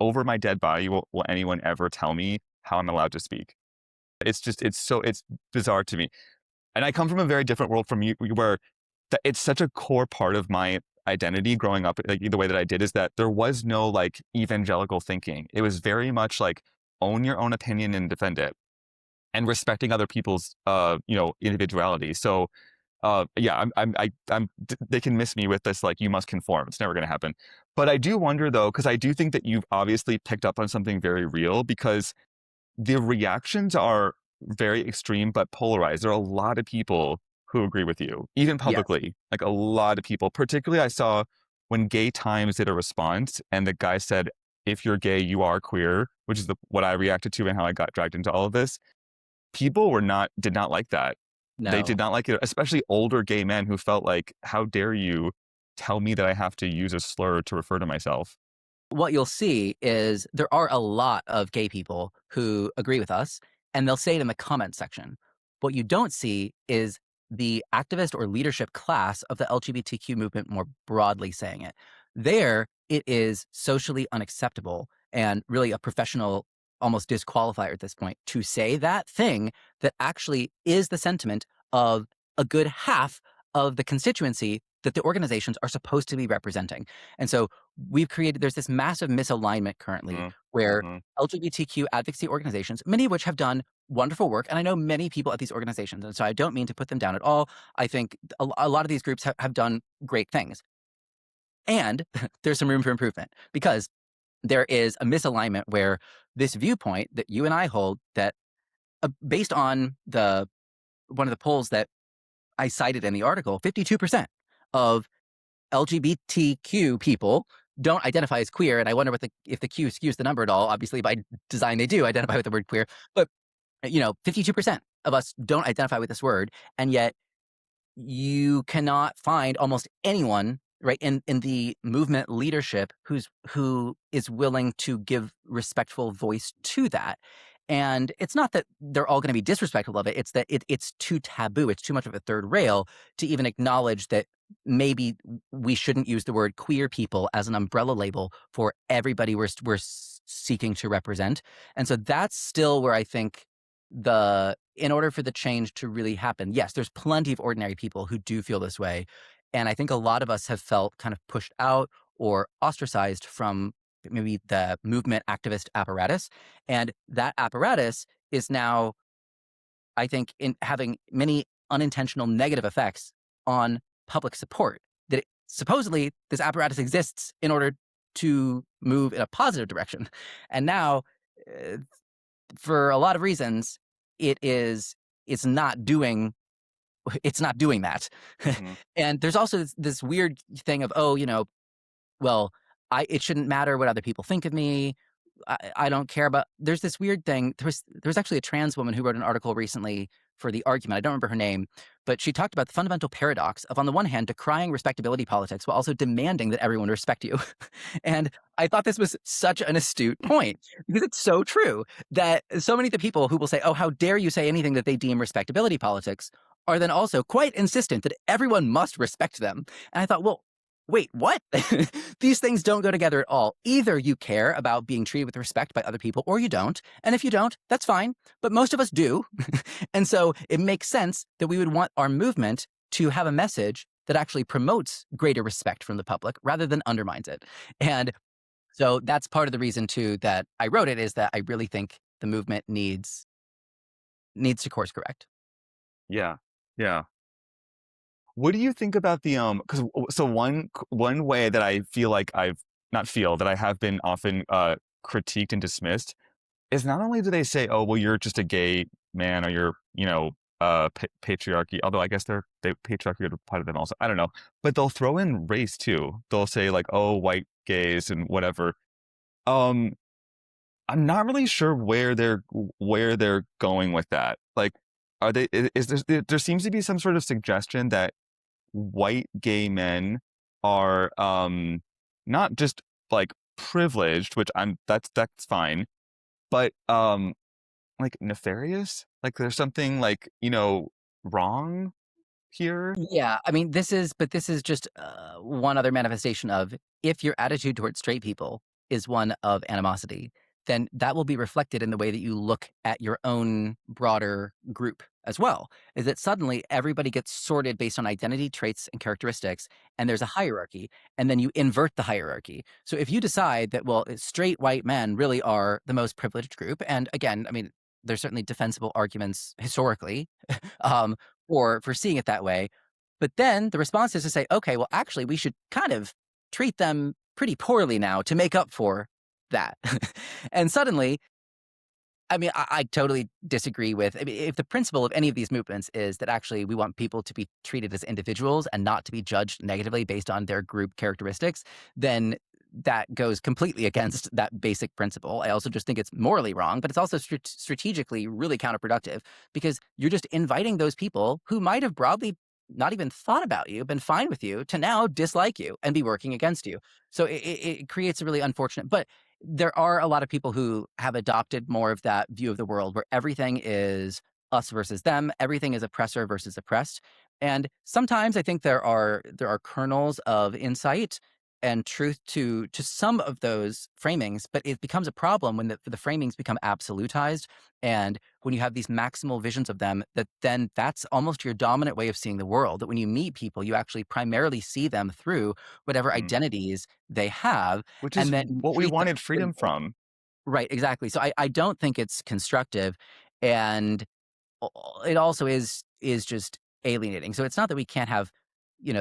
[SPEAKER 1] over my dead body, will anyone ever tell me how I'm allowed to speak? It's bizarre to me. And I come from a very different world from you, where it's such a core part of my identity growing up, like the way that I did, is that there was no evangelical thinking. It was very much own your own opinion and defend it, and respecting other people's individuality. So yeah, they can miss me with this, you must conform. It's never going to happen. But I do wonder though, because I do think that you've obviously picked up on something very real, because the reactions are very extreme but polarized. There are a lot of people who agree with you, even
[SPEAKER 2] Yes.
[SPEAKER 1] publicly. Like a lot of people. Particularly, I saw when Gay Times did a response, and the guy said, "If you're gay, you are queer," which is what I reacted to and how I got dragged into all of this. People did not like that. They did
[SPEAKER 2] No.
[SPEAKER 1] not like it, especially older gay men who felt like, "How dare you tell me that I have to use a slur to refer to myself?"
[SPEAKER 2] What you'll see is there are a lot of gay people who agree with us, and they'll say it in the comment section. What you don't see is the activist or leadership class of the LGBTQ movement more broadly saying it. There, it is socially unacceptable and really a professional almost disqualifier at this point to say that thing that actually is the sentiment of a good half of the constituency that the organizations are supposed to be representing. And so there's this massive misalignment currently
[SPEAKER 1] Mhm,
[SPEAKER 2] where
[SPEAKER 1] mhm,
[SPEAKER 2] LGBTQ advocacy organizations, many of which have done wonderful work, and I know many people at these organizations, and so I don't mean to put them down at all. I think a lot of these groups have done great things. And there's some room for improvement because there is a misalignment where this viewpoint that you and I hold that based on the one of the polls that I cited in the article, 52% of LGBTQ people don't identify as queer, and I wonder if the Q skews the number at all. Obviously, by design, they do identify with the word queer, but 52% of us don't identify with this word, and yet you cannot find almost anyone right in the movement leadership who is willing to give respectful voice to that. And it's not that they're all going to be disrespectful of it, it's that it's too taboo, it's too much of a third rail to even acknowledge that maybe we shouldn't use the word queer people as an umbrella label for everybody seeking to represent. And so that's still where I think the in order for the change to really happen, yes, there's plenty of ordinary people who do feel this way. And I think a lot of us have felt kind of pushed out or ostracized from maybe the movement activist apparatus. And that apparatus is now, I think, in having many unintentional negative effects on public support. Supposedly this apparatus exists in order to move in a positive direction. And now uh, for a lot of reasons, it is it's not doing it's not doing that.
[SPEAKER 1] mhm,
[SPEAKER 2] And there's also this weird thing of, oh, well, it shouldn't matter what other people think of me. I don't care about. There's this weird thing. There was actually a trans woman who wrote an article recently for the argument. I don't remember her name, but she talked about the fundamental paradox of, on the one hand, decrying respectability politics while also demanding that everyone respect you. And I thought this was such an astute point because it's so true that so many of the people who will say, "Oh, how dare you say anything that they deem respectability politics," are then also quite insistent that everyone must respect them. And I thought, well, wait, what? These things don't go together at all. Either you care about being treated with respect by other people or you don't. And if you don't, that's fine. But most of us do. And so it makes sense that we would want our movement to have a message that actually promotes greater respect from the public rather than undermines it. And so that's part of the reason too that I wrote it is that I really think the movement needs to course correct.
[SPEAKER 1] yeah, yeah. What do you think about the because so one way that I feel like I've not feel that I have been often critiqued and dismissed is not only do they say, "Oh, well, you're just a gay man," or "You're, patriarchy," although I guess they patriarchy would apply to them also. I don't know, but they'll throw in race too. They'll say like, "Oh, white gays," and whatever. Um, I'm not really sure where they're going with that. Like, are they? Is there seems to be some sort of suggestion that white gay men are not just like privileged, which that's fine, but like nefarious? Like there's something like, wrong here?
[SPEAKER 2] Yeah, I mean, this is just one other manifestation of if your attitude towards straight people is one of animosity, then that will be reflected in the way that you look at your own broader group as well. Is that suddenly everybody gets sorted based on identity traits and characteristics, and there's a hierarchy, and then you invert the hierarchy. So if you decide that, well, straight white men really are the most privileged group, and again, I mean, there's certainly defensible arguments historically um, for seeing it that way. But then the response is to say, okay, well, actually, we should kind of treat them pretty poorly now to make up for that. And suddenly I mean, I totally disagree with. I mean, if the principle of any of these movements is that actually we want people to be treated as individuals and not to be judged negatively based on their group characteristics, then that goes completely against that basic principle. I also just think it's morally wrong, but it's also strategically really counterproductive because you're just inviting those people who might have broadly not even thought about you, been fine with you, to now dislike you and be working against you. So it creates a really unfortunate. But there are a lot of people who have adopted more of that view of the world where everything is us versus them, everything is oppressor versus oppressed. And sometimes I think there are kernels of insight and truth to some of those framings, but it becomes a problem when the framings become absolutized and when you have these maximal visions of them, that then that's almost your dominant way of seeing the world. That when you meet people, you actually primarily see them through whatever
[SPEAKER 1] Mm.
[SPEAKER 2] identities they have,
[SPEAKER 1] Which
[SPEAKER 2] and
[SPEAKER 1] is
[SPEAKER 2] then you
[SPEAKER 1] what we
[SPEAKER 2] treat them
[SPEAKER 1] wanted freedom
[SPEAKER 2] accordingly.
[SPEAKER 1] from.
[SPEAKER 2] Right, exactly. So I don't think it's constructive, and it also is just alienating. So it's not that we can't have,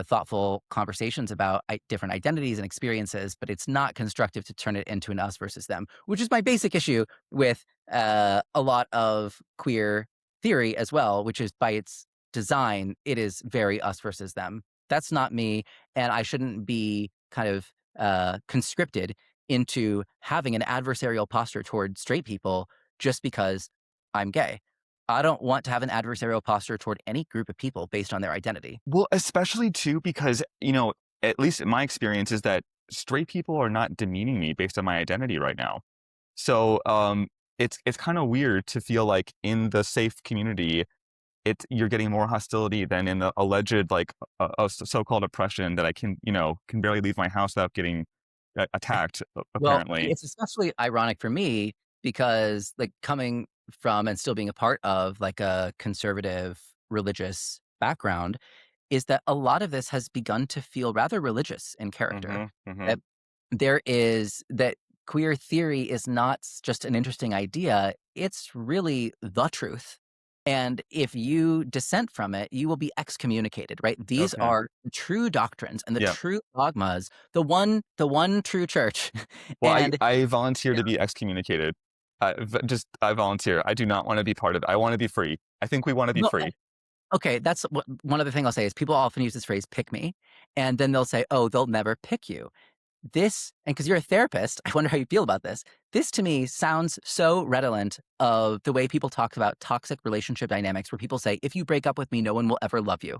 [SPEAKER 2] thoughtful conversations about different identities and experiences, but it's not constructive to turn it into an us versus them, which is my basic issue with a lot of queer theory as well, which is by its design, it is very us versus them. That's not me, and I shouldn't be kind of conscripted into having an adversarial posture toward straight people just because I'm gay. I don't want to have an adversarial posture toward any group of people based on their identity.
[SPEAKER 1] Well, especially too because, at least in my experience is that straight people are not demeaning me based on my identity right now. So, it's kinda weird to feel like in the safe community, you're getting more hostility than in the alleged, like, so-called oppression that I can barely leave my house without getting attacked,
[SPEAKER 2] Well, and
[SPEAKER 1] apparently.
[SPEAKER 2] it's especially ironic for me because, like, coming from and still being a part of, like, a conservative religious background, is that a lot of this has begun to feel rather religious in character.
[SPEAKER 1] Mhm,
[SPEAKER 2] That
[SPEAKER 1] mhm.
[SPEAKER 2] that queer theory is not just an interesting idea, it's really the truth. And if you dissent from it, you will be excommunicated, right? These
[SPEAKER 1] Okay.
[SPEAKER 2] are the true doctrines and the
[SPEAKER 1] Yeah.
[SPEAKER 2] true dogmas, the one true church.
[SPEAKER 1] Well, I
[SPEAKER 2] And
[SPEAKER 1] I volunteer
[SPEAKER 2] yeah,
[SPEAKER 1] to be excommunicated. I volunteer. I do not wanna be part of it. I wanna be free. I think we wanna be
[SPEAKER 2] well,
[SPEAKER 1] free.
[SPEAKER 2] okay, that's what one other thing I'll say is people often use this phrase "pick me," and then they'll say, "Oh, they'll never pick you." This and because 'cause you're a therapist, I wonder how you feel about this. This to me sounds so redolent of the way people talk about toxic relationship dynamics where people say, "If you break up with me, no one will ever love you."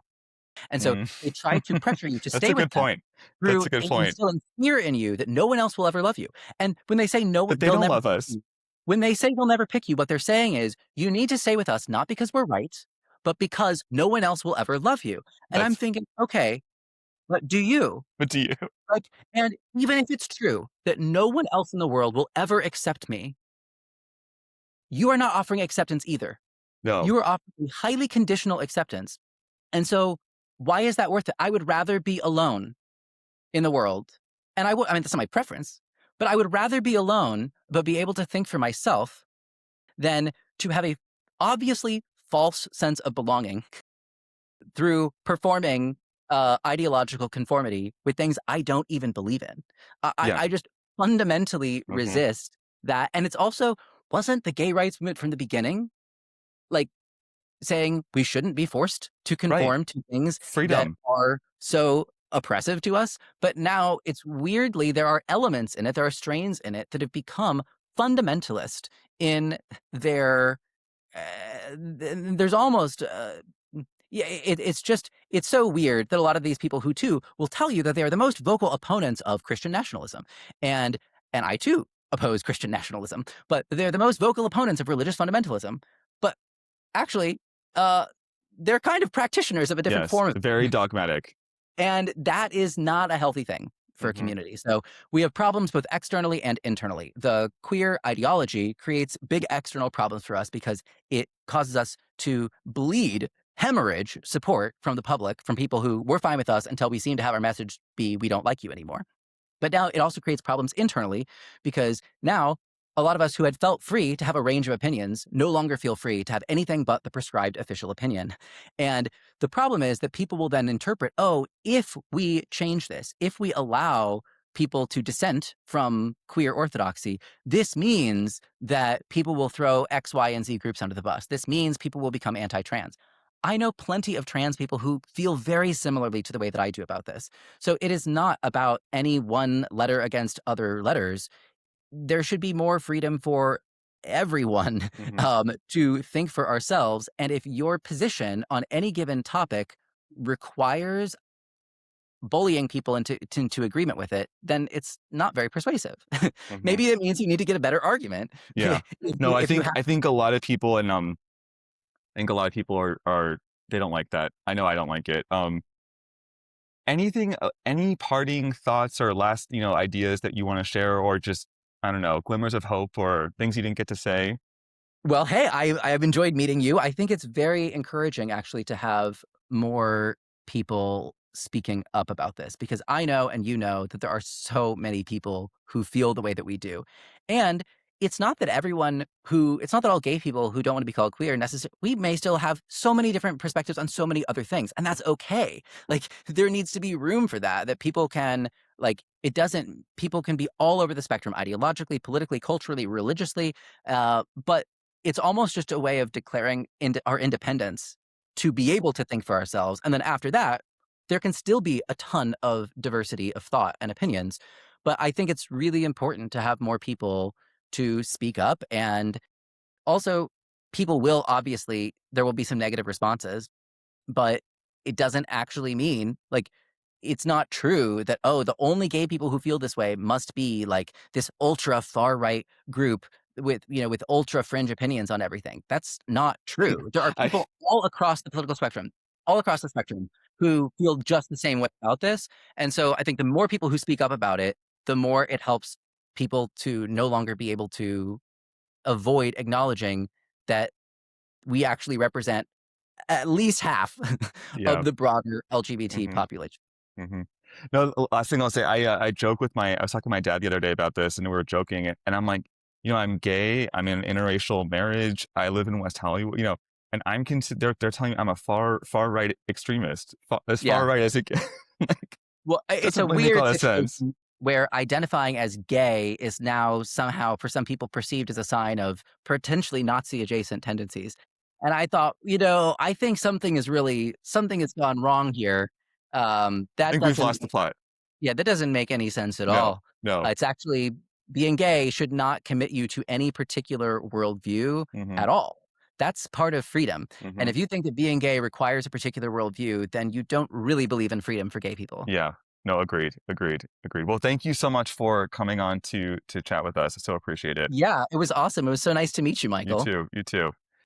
[SPEAKER 2] And so
[SPEAKER 1] Mm.
[SPEAKER 2] they try to pressure you to
[SPEAKER 1] That's
[SPEAKER 2] stay
[SPEAKER 1] a
[SPEAKER 2] with
[SPEAKER 1] good
[SPEAKER 2] them
[SPEAKER 1] point. That's
[SPEAKER 2] through
[SPEAKER 1] a good point.
[SPEAKER 2] instilling fear in you that no one else will ever love you. And when they say no,
[SPEAKER 1] But they
[SPEAKER 2] they'll
[SPEAKER 1] don't
[SPEAKER 2] never
[SPEAKER 1] love
[SPEAKER 2] pick
[SPEAKER 1] us.
[SPEAKER 2] you. When they say they'll never pick you, what they're saying is, "You need to stay with us, not because we're right, but because no one else will ever love you." And I'm
[SPEAKER 1] That's
[SPEAKER 2] thinking, "Okay, but do you?"
[SPEAKER 1] but do you?
[SPEAKER 2] Like, and even if it's true that no one else in the world will ever accept me, you are not offering acceptance either.
[SPEAKER 1] No.
[SPEAKER 2] You are offering highly conditional acceptance. And so why is that worth it? I would rather be alone in the world. And I mean, that's not my preference, but I would rather be alone, but be able to think for myself than to have a obviously false sense of belonging through performing ideological conformity with things I don't even believe in.
[SPEAKER 1] Yeah.
[SPEAKER 2] I just fundamentally
[SPEAKER 1] Mhm.
[SPEAKER 2] resist that. And it's also, wasn't the gay rights movement from the beginning like saying we shouldn't be forced to
[SPEAKER 1] Right.
[SPEAKER 2] conform to things that
[SPEAKER 1] Freedom.
[SPEAKER 2] are so oppressive to us? But now it's weirdly, there are elements in it, there are strains in it that have become fundamentalist in their there's almost yeah, it's just it's so weird that a lot of these people who too will tell you that they are the most vocal opponents of Christian nationalism, and I too oppose Christian nationalism, but they're the most vocal opponents of religious fundamentalism. But actually, uh, they're kind of practitioners of a different
[SPEAKER 1] Yes.
[SPEAKER 2] form of
[SPEAKER 1] Very dogmatic.
[SPEAKER 2] and that is not a healthy thing for a
[SPEAKER 1] Mhm.
[SPEAKER 2] community. So we have problems both externally and internally. The queer ideology creates big external problems for us because it causes us to bleed, hemorrhage support from the public, from people who were fine with us until we seem to have our message be, we don't like you anymore. But now it also creates problems internally because now a lot of us who had felt free to have a range of opinions no longer feel free to have anything but the prescribed official opinion. And the problem is that people will then interpret, oh, if we change this, if we allow people to dissent from queer orthodoxy, this means that people will throw X, Y, and Z groups under the bus. This means people will become anti trans. I know plenty of trans people who feel very similarly to the way that I do about this. So it is not about any one letter against other letters. There should be more freedom for everyone
[SPEAKER 1] Hmm.
[SPEAKER 2] to think for ourselves. And if your position on any given topic requires bullying people into agreement with it, then it's not very persuasive.
[SPEAKER 1] Hmm.
[SPEAKER 2] Maybe it means you need to get a better argument.
[SPEAKER 1] Yeah.
[SPEAKER 2] if
[SPEAKER 1] No,
[SPEAKER 2] if you have
[SPEAKER 1] I think a lot of people, and I think a lot of people are they don't like that. I know I don't like it. Anything, any parting thoughts or last, ideas that you want to share, or just, I don't know, glimmers of hope or things you didn't get to say?
[SPEAKER 2] Well, hey, I've enjoyed meeting you. I think it's very encouraging actually to have more people speaking up about this because I know and you know that there are so many people who feel the way that we do. And it's not that all gay people who don't want to be called queer necessarily, we may still have so many different perspectives on so many other things. And that's okay. Like there needs to be room for that people can people can be all over the spectrum ideologically, politically, culturally, religiously. But it's almost just a way of declaring our independence to be able to think for ourselves. And then after that, there can still be a ton of diversity of thought and opinions. But I think it's really important to have more people to speak up. And also, people will obviously, there will be some negative responses, but it doesn't actually mean it's not true that, oh, the only gay people who feel this way must be like this ultra far right group with ultra fringe opinions on everything. That's not true. There are
[SPEAKER 1] I
[SPEAKER 2] people all across the political spectrum, all across the spectrum who feel just the same way about this. And so I think the more people who speak up about it, the more it helps people to no longer be able to avoid acknowledging that we actually represent at least half
[SPEAKER 1] yeah.
[SPEAKER 2] of the broader LGBT
[SPEAKER 1] Hmm.
[SPEAKER 2] population.
[SPEAKER 1] Hmm. No, the last thing I'll say, I joke with I was talking to my dad the other day about this, and we were joking, and I'm like, I'm gay, I'm in an interracial marriage, I live in West Hollywood, and they're telling me I'm a far right extremist, as far
[SPEAKER 2] Yeah.
[SPEAKER 1] right as it gets. Like,
[SPEAKER 2] Well, it's a
[SPEAKER 1] doesn't really make a
[SPEAKER 2] weird
[SPEAKER 1] lot of sense.
[SPEAKER 2] situation where identifying as gay is now somehow, for some people, perceived as a sign of potentially Nazi adjacent tendencies. And I thought, I think something has gone wrong here.
[SPEAKER 1] I
[SPEAKER 2] That
[SPEAKER 1] think we've
[SPEAKER 2] doesn't
[SPEAKER 1] lost the plot.
[SPEAKER 2] Yeah, that doesn't make any sense at
[SPEAKER 1] No,
[SPEAKER 2] all.
[SPEAKER 1] no.
[SPEAKER 2] It's actually being gay should not commit you to any particular worldview
[SPEAKER 1] Hmm.
[SPEAKER 2] at all. That's part of freedom. And
[SPEAKER 1] Hmm.
[SPEAKER 2] if you think that being gay requires a particular worldview, then you don't really believe in freedom for gay people.
[SPEAKER 1] Yeah. No, agreed, agreed, agreed. Well, thank you so much for coming on to chat with us. I so appreciate it.
[SPEAKER 2] Yeah, it was awesome. It was so nice to meet you,
[SPEAKER 1] You
[SPEAKER 2] Michael.
[SPEAKER 1] too. You too.